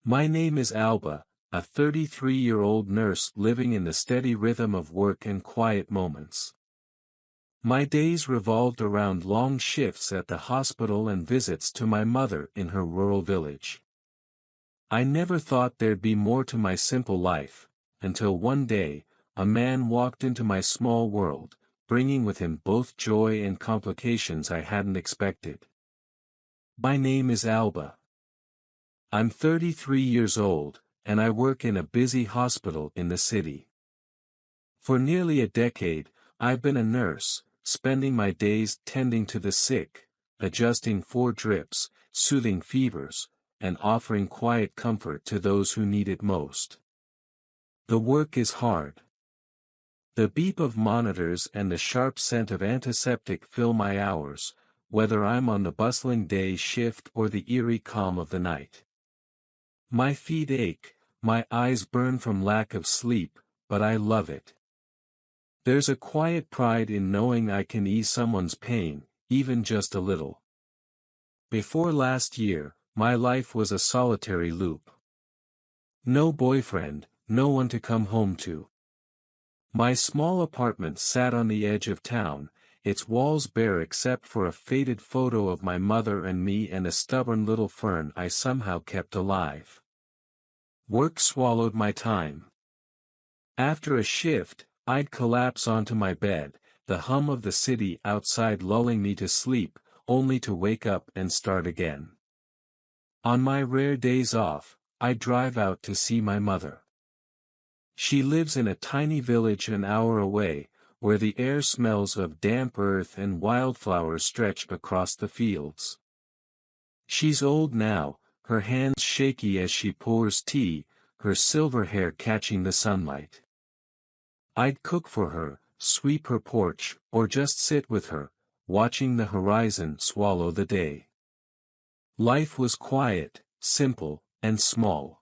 My name is Alba, a 33-year-old nurse living in the steady rhythm of work and quiet moments. My days revolved around long shifts at the hospital and visits to my mother in her rural village. I never thought there'd be more to my simple life, until one day, a man walked into my small world, bringing with him both joy and complications I hadn't expected. My name is Alba. I'm 33 years old, and I work in a busy hospital in the city. For nearly a decade, I've been a nurse, spending my days tending to the sick, adjusting 4 drips, soothing fevers, and offering quiet comfort to those who need it most. The work is hard. The beep of monitors and the sharp scent of antiseptic fill my hours, whether I'm on the bustling day shift or the eerie calm of the night. My feet ache, my eyes burn from lack of sleep, but I love it. There's a quiet pride in knowing I can ease someone's pain, even just a little. Before last year, my life was a solitary loop. No boyfriend, no one to come home to. My small apartment sat on the edge of town, its walls bare except for a faded photo of my mother and me and a stubborn little fern I somehow kept alive. Work swallowed my time. After a shift, I'd collapse onto my bed, the hum of the city outside lulling me to sleep, only to wake up and start again. On my rare days off, I'd drive out to see my mother. She lives in a tiny village an hour away, where the air smells of damp earth and wildflowers stretch across the fields. She's old now, her hands shaky as she pours tea, her silver hair catching the sunlight. I'd cook for her, sweep her porch, or just sit with her, watching the horizon swallow the day. Life was quiet, simple, and small.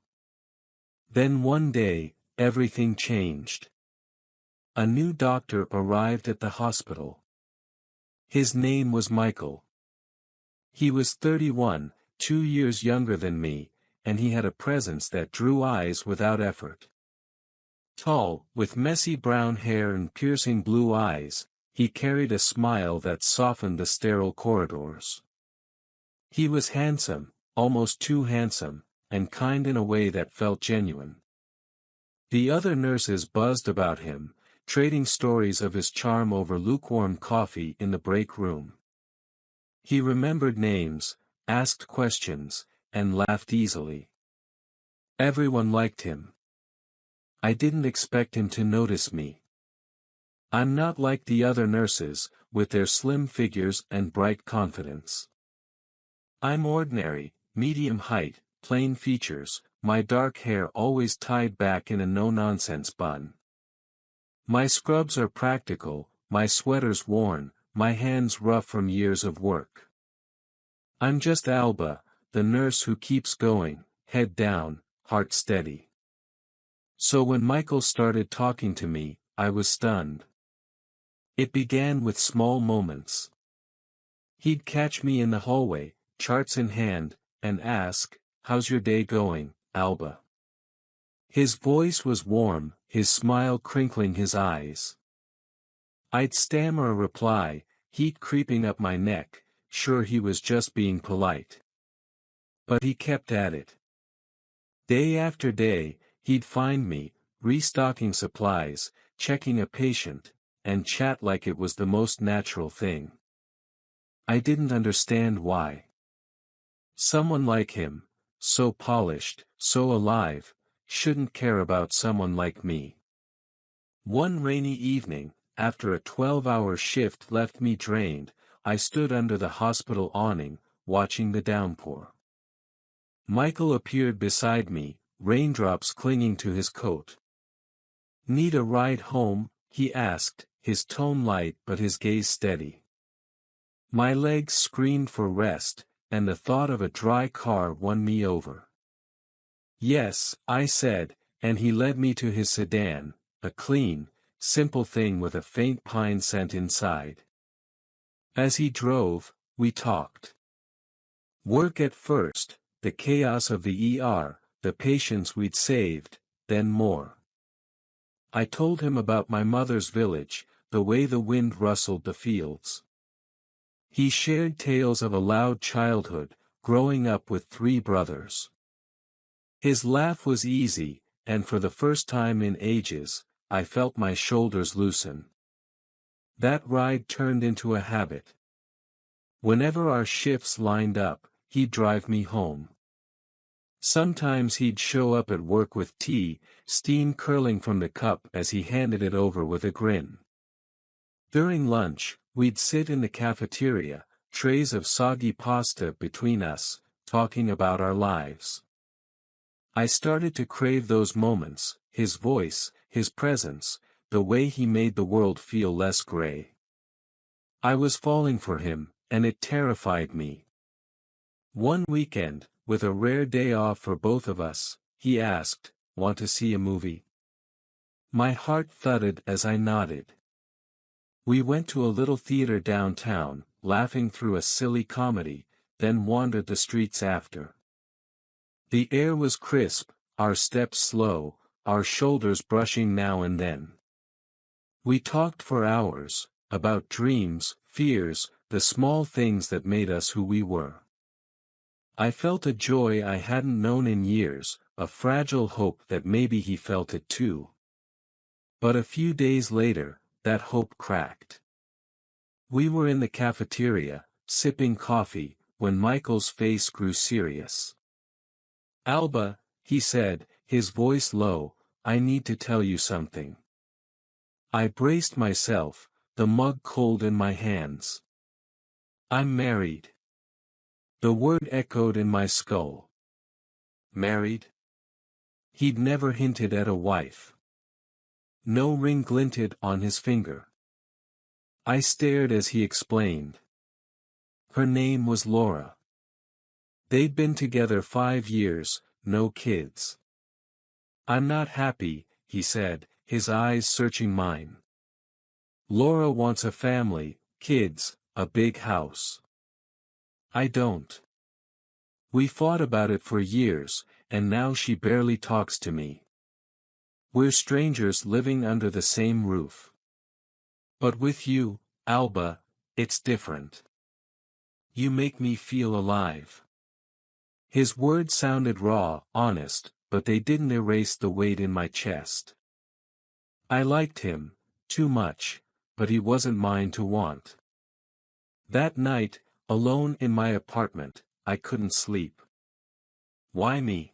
Then one day, everything changed. A new doctor arrived at the hospital. His name was Michael. He was 31, 2 years younger than me, and he had a presence that drew eyes without effort. Tall, with messy brown hair and piercing blue eyes, he carried a smile that softened the sterile corridors. He was handsome, almost too handsome, and kind in a way that felt genuine. The other nurses buzzed about him, trading stories of his charm over lukewarm coffee in the break room. He remembered names, asked questions, and laughed easily. Everyone liked him. I didn't expect him to notice me. I'm not like the other nurses, with their slim figures and bright confidence. I'm ordinary, medium height, plain features, my dark hair always tied back in a no-nonsense bun. My scrubs are practical, my sweaters worn, my hands rough from years of work. I'm just Alba, the nurse who keeps going, head down, heart steady. So when Michael started talking to me, I was stunned. It began with small moments. He'd catch me in the hallway, charts in hand, and ask, "How's your day going, Alba?" His voice was warm, his smile crinkling his eyes. I'd stammer a reply, heat creeping up my neck, sure he was just being polite. But he kept at it. Day after day, he'd find me, restocking supplies, checking a patient, and chat like it was the most natural thing. I didn't understand why. Someone like him, so polished, so alive, shouldn't care about someone like me. One rainy evening, after a 12-hour shift left me drained, I stood under the hospital awning, watching the downpour. Michael appeared beside me, raindrops clinging to his coat. "Need a ride home?" he asked, his tone light but his gaze steady. My legs screamed for rest, and the thought of a dry car won me over. "Yes," I said, and he led me to his sedan, a clean, simple thing with a faint pine scent inside. As he drove, we talked. Work at first, the chaos of the ER, the the patients we'd saved, then more. I told him about my mother's village, the way the wind rustled the fields. He shared tales of a loud childhood, growing up with 3 brothers. His laugh was easy, and for the first time in ages, I felt my shoulders loosen. That ride turned into a habit. Whenever our shifts lined up, he'd drive me home. Sometimes he'd show up at work with tea, steam curling from the cup as he handed it over with a grin. During lunch, we'd sit in the cafeteria, trays of soggy pasta between us, talking about our lives. I started to crave those moments, his voice, his presence, the way he made the world feel less gray. I was falling for him, and it terrified me. One weekend, with a rare day off for both of us, he asked, "Want to see a movie?" My heart thudded as I nodded. We went to a little theater downtown, laughing through a silly comedy, then wandered the streets after. The air was crisp, our steps slow, our shoulders brushing now and then. We talked for hours, about dreams, fears, the small things that made us who we were. I felt a joy I hadn't known in years, a fragile hope that maybe he felt it too. But a few days later, that hope cracked. We were in the cafeteria, sipping coffee, when Michael's face grew serious. "Alba," he said, his voice low, "I need to tell you something." I braced myself, the mug cold in my hands. "I'm married." The word echoed in my skull. Married? He'd never hinted at a wife. No ring glinted on his finger. I stared as he explained. Her name was Laura. They'd been together 5 years, no kids. "I'm not happy," he said, his eyes searching mine. "Laura wants a family, kids, a big house. I don't. We fought about it for years, and now she barely talks to me. We're strangers living under the same roof. But with you, Alba, it's different. You make me feel alive." His words sounded raw, honest, but they didn't erase the weight in my chest. I liked him, too much, but he wasn't mine to want. That night, alone in my apartment, I couldn't sleep. Why me?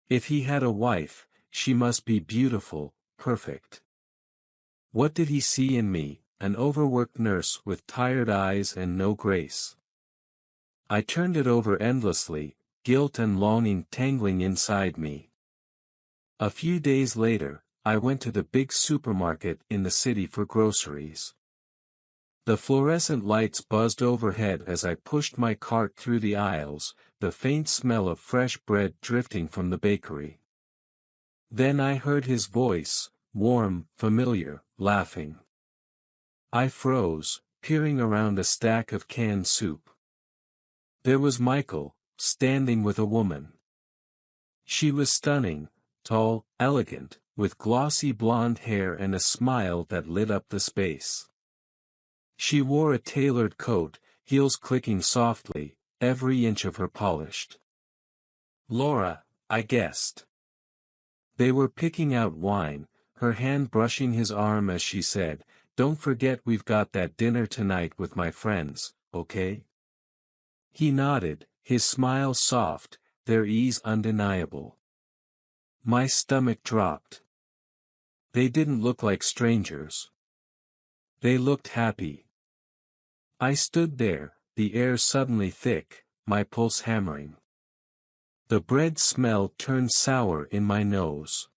If he had a wife, she must be beautiful, perfect. What did he see in me, an overworked nurse with tired eyes and no grace? I turned it over endlessly, guilt and longing tangling inside me. A few days later, I went to the big supermarket in the city for groceries. The fluorescent lights buzzed overhead as I pushed my cart through the aisles, the faint smell of fresh bread drifting from the bakery. Then I heard his voice, warm, familiar, laughing. I froze, peering around a stack of canned soup. There was Michael, standing with a woman. She was stunning, tall, elegant, with glossy blonde hair and a smile that lit up the space. She wore a tailored coat, heels clicking softly, every inch of her polished. Laura, I guessed. They were picking out wine, her hand brushing his arm as she said, "Don't forget we've got that dinner tonight with my friends, okay?" He nodded, his smile soft, their ease undeniable. My stomach dropped. They didn't look like strangers. They looked happy. I stood there, the air suddenly thick, my pulse hammering. The bread smell turned sour in my nose.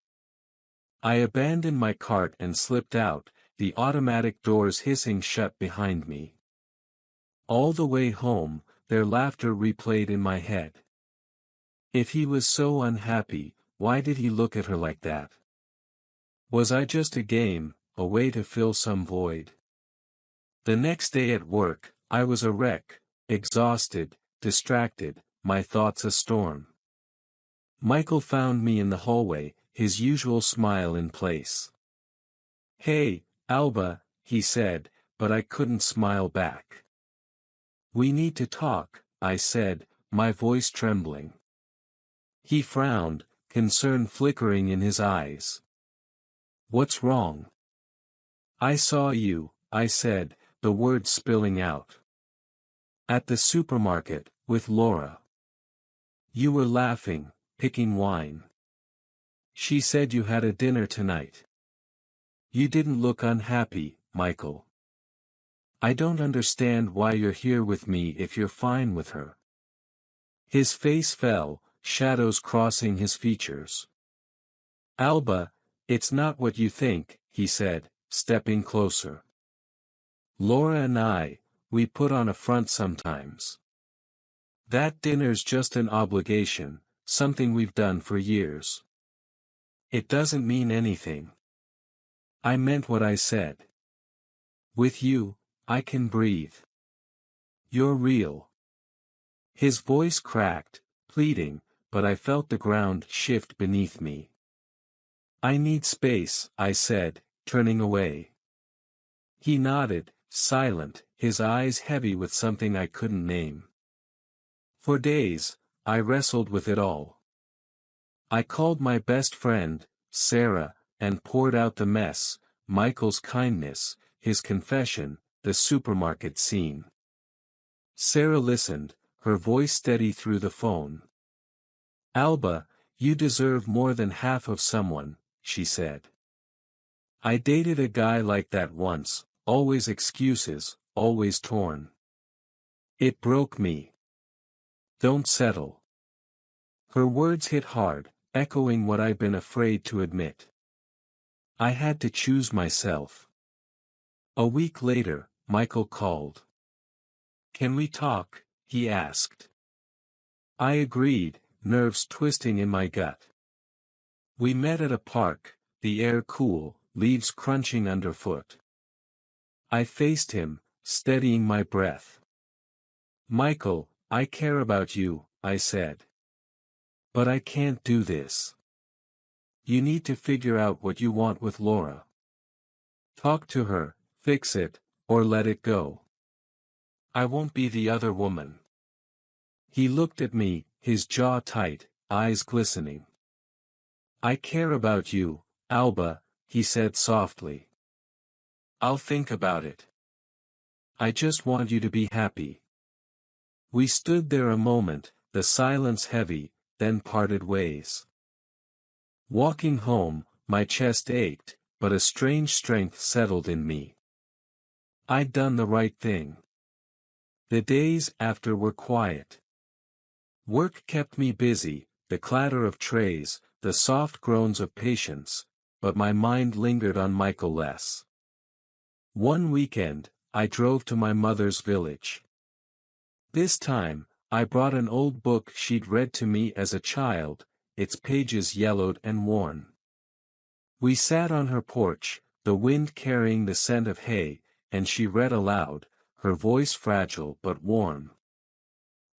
I abandoned my cart and slipped out, the automatic doors hissing shut behind me. All the way home, their laughter replayed in my head. If he was so unhappy, why did he look at her like that? Was I just a game, a way to fill some void? The next day at work, I was a wreck, exhausted, distracted, my thoughts a storm. Michael found me in the hallway, his usual smile in place. "Hey, Alba," he said, but I couldn't smile back. "We need to talk," I said, my voice trembling. He frowned, concern flickering in his eyes. "What's wrong?" "I saw you," I said, the words spilling out. "At the supermarket, with Laura. You were laughing, picking wine. She said you had a dinner tonight. You didn't look unhappy, Michael. I don't understand why you're here with me if you're fine with her." His face fell, shadows crossing his features. "Alba, it's not what you think," he said, stepping closer. "Laura and we put on a front sometimes. That dinner's just an obligation, something we've done for years. It doesn't mean anything." I meant what I said. "With you, I can breathe. You're real." His voice cracked, pleading, but I felt the ground shift beneath me. "I need space," I said, turning away. He nodded, silent, his eyes heavy with something I couldn't name. For days, I wrestled with it all. I called my best friend, Sarah, and poured out the mess, Michael's kindness, his confession, the supermarket scene. Sarah listened, her voice steady through the phone. "Alba, you deserve more than half of someone," she said. "I dated a guy like that once, always excuses, always torn. It broke me. Don't settle." Her words hit hard, echoing what I'd been afraid to admit. I had to choose myself. A week later, Michael called. "Can we talk?" he asked. I agreed, nerves twisting in my gut. We met at a park, the air cool, leaves crunching underfoot. I faced him, steadying my breath. "Michael, I care about you," I said. "But I can't do this. You need to figure out what you want with Laura. Talk to her, fix it, or let it go. I won't be the other woman." He looked at me, his jaw tight, eyes glistening. "I care about you, Alba," he said softly. "I'll think about it. I just want you to be happy." We stood there a moment, the silence heavy, then parted ways. Walking home, my chest ached, but a strange strength settled in me. I'd done the right thing. The days after were quiet. Work kept me busy, the clatter of trays, the soft groans of patience, but my mind lingered on Michael less. One weekend, I drove to my mother's village. This time, I brought an old book she'd read to me as a child, its pages yellowed and worn. We sat on her porch, the wind carrying the scent of hay, and she read aloud, her voice fragile but warm.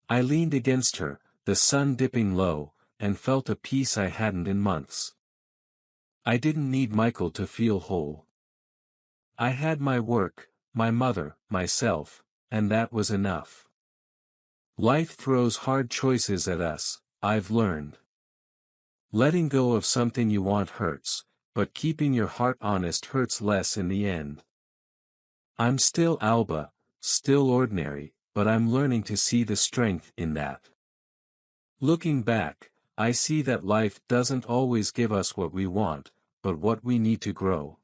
I leaned against her, the sun dipping low, and felt a peace I hadn't in months. I didn't need Michael to feel whole. I had my work, my mother, myself, and that was enough. Life throws hard choices at us, I've learned. Letting go of something you want hurts, but keeping your heart honest hurts less in the end. I'm still Alba, still ordinary, but I'm learning to see the strength in that. Looking back, I see that life doesn't always give us what we want, but what we need to grow.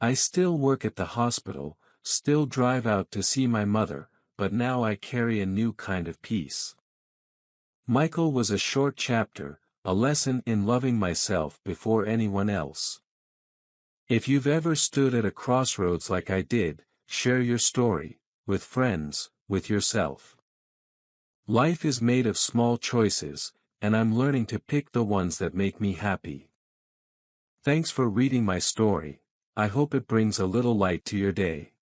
I still work at the hospital, still drive out to see my mother, but now I carry a new kind of peace. Michael was a short chapter, a lesson in loving myself before anyone else. If you've ever stood at a crossroads like I did, share your story, with friends, with yourself. Life is made of small choices, and I'm learning to pick the ones that make me happy. Thanks for reading my story. I hope it brings a little light to your day.